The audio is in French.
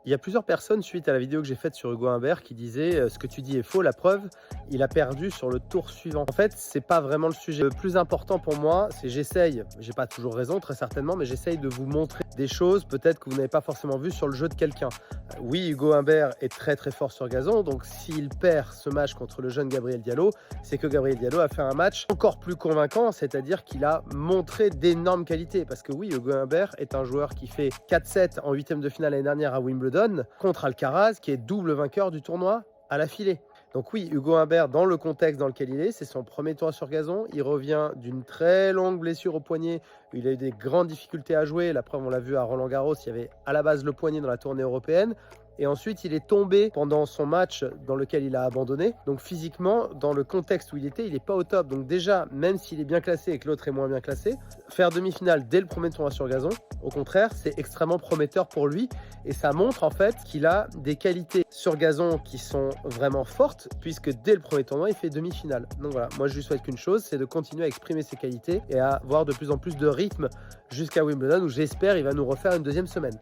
Il y a plusieurs personnes suite à la vidéo que j'ai faite sur Hugo Humbert qui disaient ce que tu dis est faux, la preuve, il a perdu sur le tour suivant. En fait, c'est pas vraiment le sujet. Le plus important pour moi, c'est j'ai pas toujours raison très certainement, mais j'essaye de vous montrer des choses peut-être que vous n'avez pas forcément vues sur le jeu de quelqu'un. Oui, Hugo Humbert est très très fort sur gazon, donc s'il perd ce match contre le jeune Gabriel Diallo, c'est que Gabriel Diallo a fait un match encore plus convaincant, c'est-à-dire qu'il a montré d'énormes qualités. Parce que oui, Hugo Humbert est un joueur qui fait 4-7 en huitième de finale l'année dernière à Wimbledon, contre Alcaraz, qui est double vainqueur du tournoi à l'affilée. Donc oui, Hugo Humbert, dans le contexte dans lequel il est, c'est son premier tour sur gazon. Il revient d'une très longue blessure au poignet. Il a eu des grandes difficultés à jouer. La preuve, on l'a vu à Roland-Garros, il y avait à la base le poignet dans la tournée européenne. Et ensuite, il est tombé pendant son match dans lequel il a abandonné. Donc physiquement, dans le contexte où il était, il n'est pas au top. Donc déjà, même s'il est bien classé et que l'autre est moins bien classé, faire demi-finale dès le premier tournoi sur gazon, au contraire, c'est extrêmement prometteur pour lui. Et ça montre en fait qu'il a des qualités sur gazon qui sont vraiment fortes, puisque dès le premier tournoi, il fait demi-finale. Donc voilà, moi je lui souhaite qu'une chose, c'est de continuer à exprimer ses qualités et à avoir de plus en plus de rythme jusqu'à Wimbledon, où j'espère il va nous refaire une deuxième semaine.